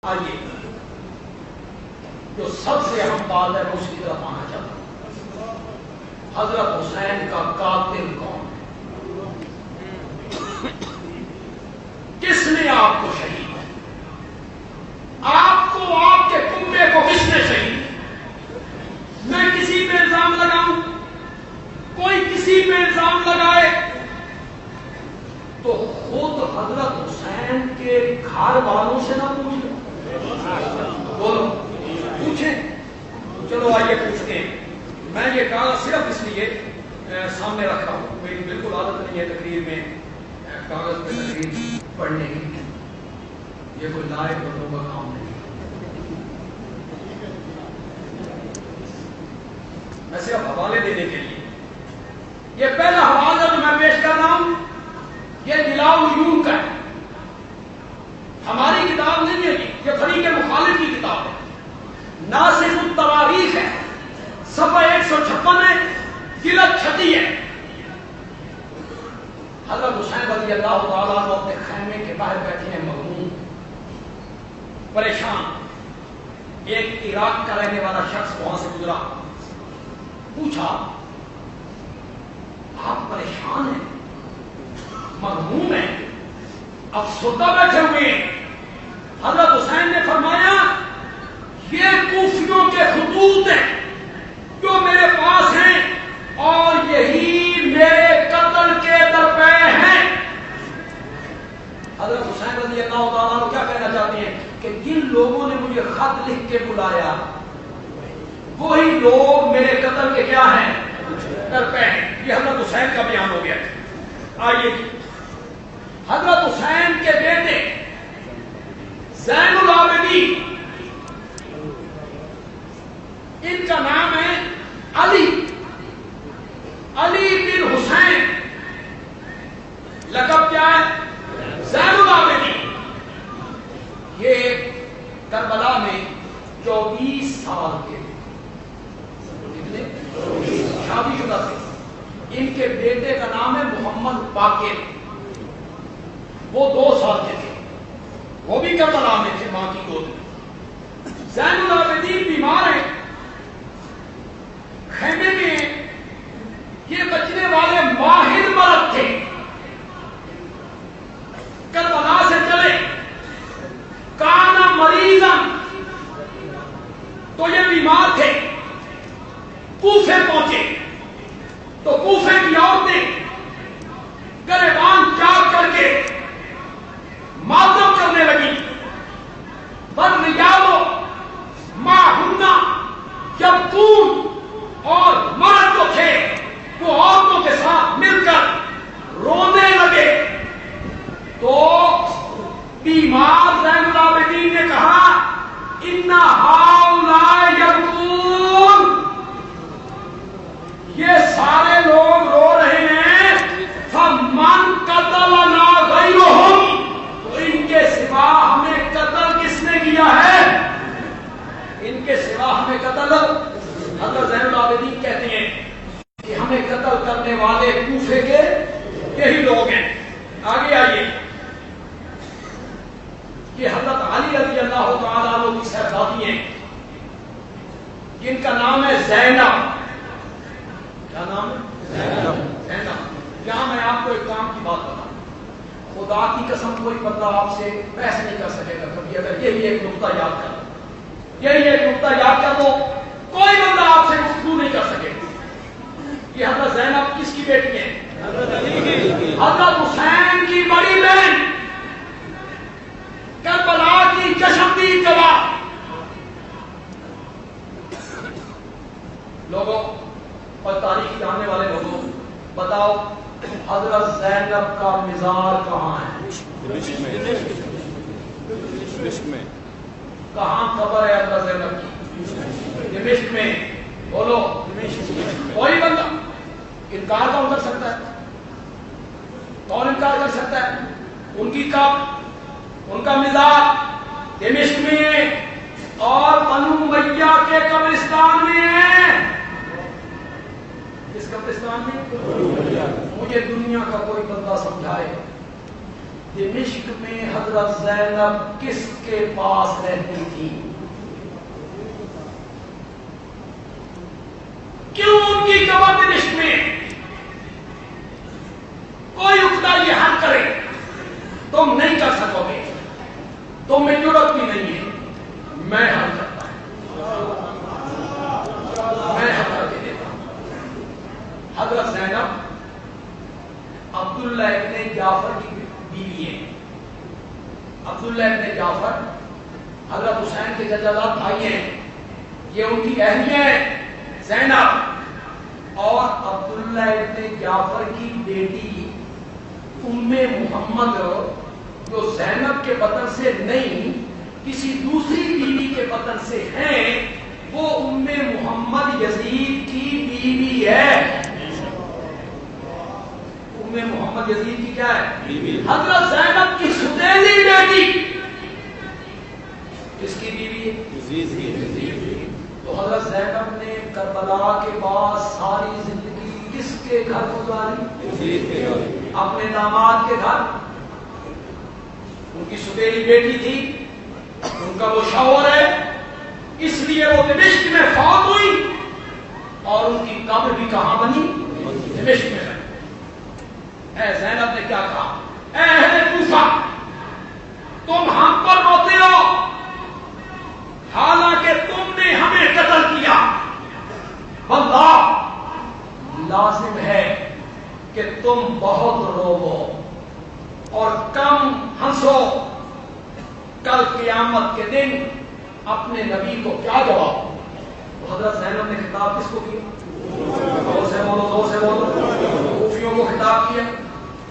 آئیے جو سب سے اہم بات ہے اس کی طرف آنا چاہتا ہوں. حضرت حسین کا قاتل کون ہے؟ کس نے آپ کو شہید ہے؟ آپ کو آپ کے کنبے کو کس نے شہید ہے؟ میں کسی پہ الزام لگاؤں، کوئی کسی پہ الزام لگائے تو خود حضرت حسین کے گھر والوں سے نہ پوچھ لو. بولو پوچھیں. چلو آئیے پوچھتے ہیں. میں یہ کہا صرف اس لیے سامنے رکھا ہوں، میری بالکل عادت نہیں ہے تقریر میں کاغذ پہ تقریر پڑھنے کی، یہ کوئی لائق بندوں کا کام نہیں. میں صرف حوالے دینے کے لیے یہ پہلا حوالہ جو میں پیش کر رہا ہوں یہ دلاء العیون کا ہے، ہماری کتاب نہیں ہے، یہ فریق مخالف کی کتاب ہے، ناسخ التواریخ ہے، صفحہ 156 ہے، جلد 36 ہے. حضرت حسین رضی اللہ تعالیٰ عنہ اپنے خیمے کے باہر بیٹھے ہیں، مغموم، پریشان. ایک عراق کا رہنے والا شخص وہاں سے گزرا، پوچھا آپ پریشان ہیں، مغموم ہیں، افسردہ بیٹھے ہوئے ہیں؟ حضرت حسین نے فرمایا یہ کوفیوں کے خطوط ہیں جو میرے پاس ہیں اور یہی میرے قتل کے درپے ہیں. حضرت حسین رضی اللہ تعالیٰ عنہ کیا کہنا چاہتے ہیں کہ جن لوگوں نے مجھے خط لکھ کے بلایا وہی لوگ میرے قتل کے کیا ہیں؟ درپے ہیں. یہ حضرت حسین کا بیان ہو گیا. آئیے حضرت حسین کے بیٹے زین العابدین، ان کا نام ہے علی بن حسین، لقب کیا ہے؟ زین العابدین. یہ کربلا میں 24 سال کے شادی شدہ تھے. ان کے بیٹے کا نام ہے محمد باقر، وہ 2 سال کے تھے، وہ بھی کربلا میں تھے ماں کی گود میں. زین العابدین بیمار ہیں، خیمے میں یہ بچنے والے ماہر مرد تھے، کربلا سے چلے، کانا مریضن، تو یہ بیمار تھے، کوفے پہنچے تو کوفے کی عورتیں گریبان چاک کر کے ماتم کرنے لگی. وَالرِّجَالُ مَعَهُنَّ يَبْكُونَ، اور مرد جو تھے وہ عورتوں کے ساتھ مل کر رونے لگے. تو بیمار زین العابدین نے کہا اِنَّ هَؤُلَاءِ يَبْكُونَ، یہ سارے لوگ رو رہے ہیں، فَمَنْ قَتَلَنَا غَيْرُهُمْ، تو ان کے سوا ہمیں قتل کس نے کیا ہے؟ ان کے سوا ہمیں قتل. حضرت زین العابدین کہتے ہیں کہ ہمیں قتل کرنے والے کوفے کے یہی لوگ ہیں. آگے آئیے. یہ حضرت علی رضی اللہ تعالیٰ عنہ کی صحباتی ہیں جن کا نام ہے زینب. کیا نام ہے؟ زینب. یہاں میں آپ کو ایک کام کی بات بتاؤں، خدا کی قسم کوئی بندہ آپ سے بحث نہیں کر سکے گا کبھی اگر یہی ایک نقطہ یاد کر لو، یہی ایک نقطہ یاد کر لو، کوئی بندہ آپ سے گفتگو نہیں کر سکے. یہ حضرت زینب کس کی بیٹی ہے؟ حضرت حسین کی بڑی بہن، کربلا کی چشمدید گواہ. لوگوں اور تاریخ جاننے والے لوگوں بتاؤ حضرت زینب کا مزار کہاں ہے؟ دمشق میں. کہاں قبر ہے حضرت زینب کی؟ دمشق میں. بولو کوئی بندہ انکار کون کر سکتا ہے؟ کون انکار کر سکتا ہے؟ ان کی قبر، ان کا مزار دمشق میں ہے اور بنو امیہ کے قبرستان میں ہے. کس قبرستان میں؟ مجھے دنیا کا کوئی بندہ سمجھائے دمشق میں حضرت زینب کس کے پاس رہتی تھی؟ کیوں ان کی قبر دمشق میں؟ کوئی اٹھتا یہ حل کرے، تم نہیں کر سکو گے، تم میں ضرورت بھی نہیں ہے، میں حل کرتا ہوں، میں حل کر کے دیتا ہوں۔ حضرت زینب عبداللہ ابن جعفر کی بیوی ہے۔ عبداللہ ابن جعفر حضرت حسین کے جداد بھائی ہیں، یہ ان کی اہلیہ ہے زینب، اور عبداللہ ابن جعفر کی بیٹی ام محمد جو زینب کے بطن سے نہیں کسی دوسری بیوی کے بطن سے ہیں، وہ ام محمد یزید کی بیوی ہے۔ ام محمد یزید کی کیا ہے؟ حضرت زینب کی ستیلی بیٹی کس کی بیوی ہے؟ تو حضرت زینب نے کربلا کے بعد ساری زندگی کس کے گھر گزاری؟ اپنے داماد کے گھر۔ ان کی ستیلی بیٹی تھی، ان کا وہ شوہر ہے، اس لیے وہ دمشق میں فوت ہوئی، اور ان کی قبر بھی کہاں بنی؟ دمشق میں بنی۔ اے زینب نے کیا کہا؟ اے اہل کوفہ، تم ہم پر روتے ہو، حالانکہ تم نے ہمیں قتل کیا، واللہ لازم ہے کہ تم بہت روو اور کم ہنسو۔ کل قیامت کے دن اپنے نبی کو کیا جواب؟ تو حضرت زینب نے خطاب کس کو کیا؟ زور سے بولو، زور سے بولو، کوفیوں کو خطاب کیا۔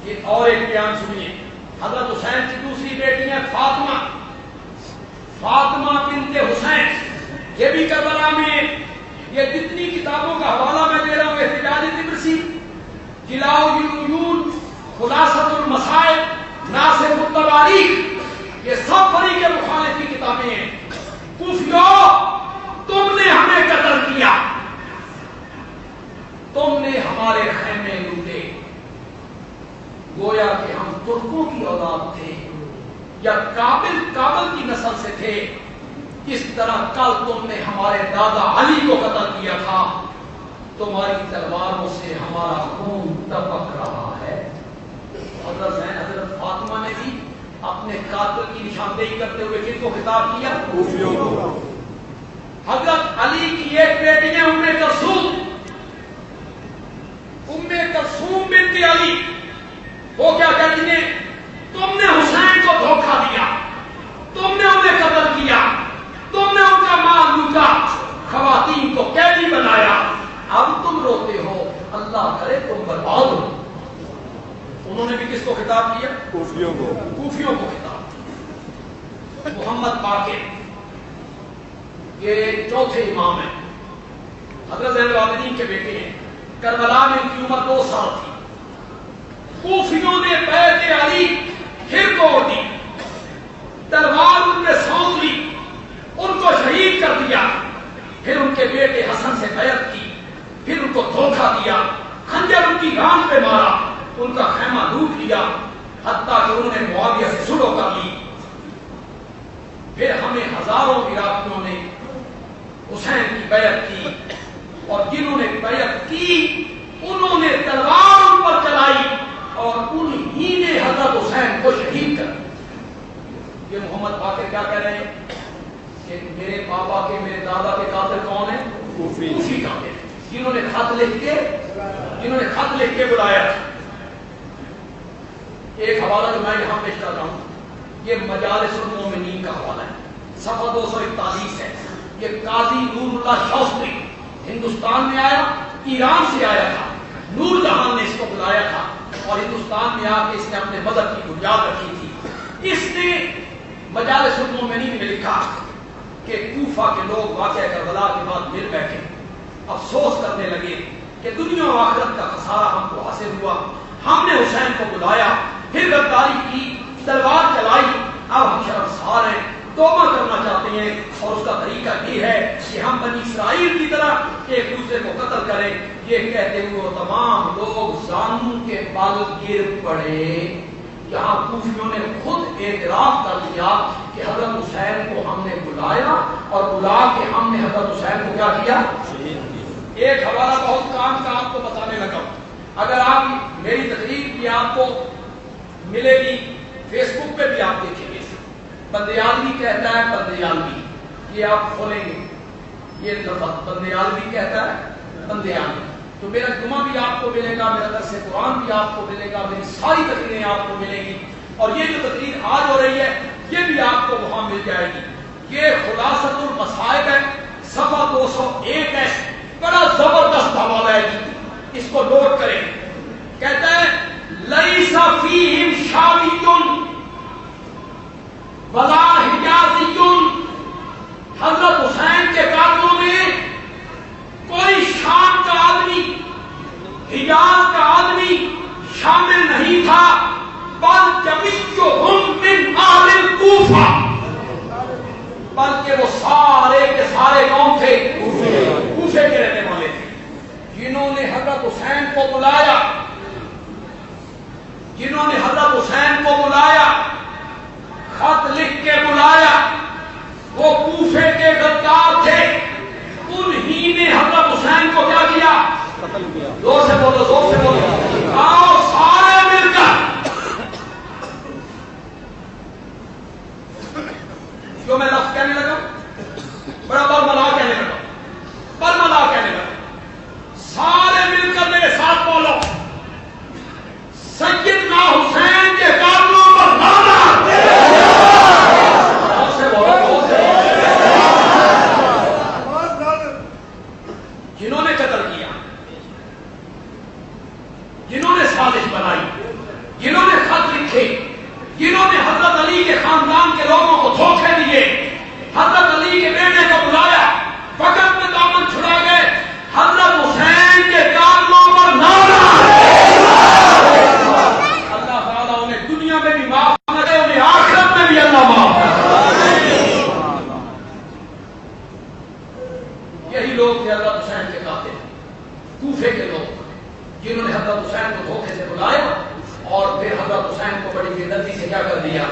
یہ اور ایک بیان سنیے، حضرت حسین کی دوسری بیٹی ہے فاطمہ، فاطمہ بنت حسین، یہ بھی کربلا میں۔ یہ جتنی کتابوں کا حوالہ میں دے رہا ہوں، احتجاج طبرسی، جلاء العیون، خلاصۃ المصائب، ناصر التواریخ، یہ سب فریق مخالف کی کتابیں ہیں۔ کوفیوں، تم نے ہمیں قتل کیا، تم نے ہمارے خیمے لوٹے، گویا کہ ہم ترکوں کی اولاد تھے یا کابل کی نسل سے تھے۔ اس طرح کل تم نے ہمارے دادا علی کو قتل کیا تھا، تمہاری تلواروں سے ہمارا خون ٹپک رہا ہے۔ حضرت فاطمہ نے بھی اپنے قاتل کی نشاندہی کرتے ہوئے کن کو خطاب کیا؟ کوفیوں کو۔ حضرت علی کی ایک بیٹی ہے ام کلثوم بنت علی، وہ کیا کہتی ہیں؟ تم نے حسین کو دھوکہ دیا، تم نے انہیں قتل کیا، تم نے ان کا مال لوٹا، خواتین کو قیدی بنایا، اب تم روتے ہو، اللہ کرے تم برباد ہو۔ انہوں نے بھی کس کو خطاب کیا؟ کوفیوں کو۔ کوفیوں کو خطاب۔ محمد باقر یہ چوتھے امام ہیں، حضرت زین العابدین کے بیٹے ہیں، کربلا میں ان کی عمر 2 سال تھی۔ کوفیوں نے بیعت علی پھر توڑ دی، تلوار ان پہ سونپ لی، ان کو شہید کر دیا، پھر ان کے بیٹے حسن سے بیعت کی، پھر ان کو دھوکہ دیا، خنجر ان کی ران پہ مارا، ان کا خیمہ لوٹ لیا، حتیٰ کہ انہوں نے معاویہ سے صلح کر لی۔ پھر ہمیں ہزاروں عراقیوں نے حسین کی بیعت کی، اور جنہوں نے بیعت کی انہوں نے تلوار ان پر چلائی، اور انہی نے حضرت حسین کو شہید کر دیا۔ یہ محمد باقر کیا کہہ رہے ہیں کہ میرے پاپا کے، میرے دادا کے قاتل کون ہیں؟ کوفی قاتل، جنہوں نے خط لکھ کے بلایا تھا۔ ایک حوالہ جو میں یہاں پیش کر رہا ہوں، یہ مجالس المومنین کا حوالہ ہے، صفحہ 241 ہے۔ یہ قاضی نور اللہ شوستری ہندوستان میں آیا، ایران سے آیا تھا، نور جہاں نے اس کو بلایا تھا، اور ہندوستان میں آ کے اس نے اپنے مذہب کی بنیاد رکھی تھی۔ اس نے مجالس المومنین میں لکھا کہ کوفہ کے لوگ واقعہ کربلا کے بعد مل بیٹھے، افسوس کرنے لگے کہ دنیا و آخرت کا خسارہ ہم کو حاصل ہوا، ہم نے حسین کو بلایا، پھر غداری کی، تلوار چلائی، اب ہم شرمسار ہیں، توبہ کرنا چاہتے ہیں، اور اس کا طریقہ یہ ہے کہ ہم بنی اسرائیل کی طرح ایک دوسرے کو قتل کریں۔ یہ کہتے ہوئے وہ تمام لوگ زانوں کے بل گر پڑے، یہاں کوفیوں نے خود اعتراف کر دیا کہ حضرت حسین کو ہم نے بلایا اور بلا کے ہم نے حضرت حسین کو کیا کیا؟ ایک حوالہ بہت کام کا آپ کو بتانے لگا. اگر آپ میری تقریر بھی آپ کو ملے گی، فیس بک پہ بھی آپ دیکھیں گے، بندیالوی کہتا ہے، بندیالوی، یہ آپ کھولیں گے یہ لفظ بندیالوی کہتا ہے، بندیالوی. تو میرا جمعہ بھی آپ کو ملے گا، میرا درس قرآن بھی آپ کو ملے گا، میری ساری تقریریں آپ کو ملیں گی، اور یہ جو تقریر آج ہو رہی ہے یہ بھی آپ کو وہاں مل جائے گی. یہ خلاصۃ المصائب ہے، صفحہ 201 ہے، بڑا زبردست حوالہ ہے جی، اس کو نوٹ کریں. کہتا ہے لیس فیہم شامی ولا حجازی، حضرت حسین کے قاتلوں میں کوئی شام کا آدمی، حجاز کا آدمی شامل نہیں تھا، بل جمیعہم من اہل الکوفہ، بلکہ وہ سارے کے سارے کون تھے؟ کوفے کے رہنے والے تھے، جنہوں نے حضرت حسین کو بلایا، جنہوں نے حضرت حسین کو بلایا، خط لکھ کے بلایا، وہ کوفے کے غدار تھے. انہی نے حضرت حسین کو کیا کیا؟ قتل کیا. زور سے بولو، زور سے بولو. آؤ سارے مل کر، جو میں لفظ کہنے لگا بڑا برملا کہنے لگا، برملا کہنے لگا. سارے مل کر میرے ساتھ بولو، سیدنا حسین کے قاتلوں پر لعنت. زور سے بولو، زور سے. جنہوں نے قتل کیا، جنہوں نے سازش بنائی، جنہوں نے خط لکھے، جنہوں نے حضرت علی کے خاندان کے لوگوں کو دھوکے دیے، حضرت علی کے بیٹے کو بلایا، وقت میں دامن چھڑا گئے، حضرت حسین کے قاتلوں پر لعنت. اللہ تعالیٰ انہیں دنیا میں بھی معاف کرے، انہیں آخرت میں بھی اللہ معاف کرے. یہی لوگ تھے حضرت حسین کے قاتل، کوفے کے لوگ، جنہوں نے حضرت حسین کو دھوکے سے بلایا اور پھر حضرت حسین کو بڑی بے دردی سے کیا کر دیا؟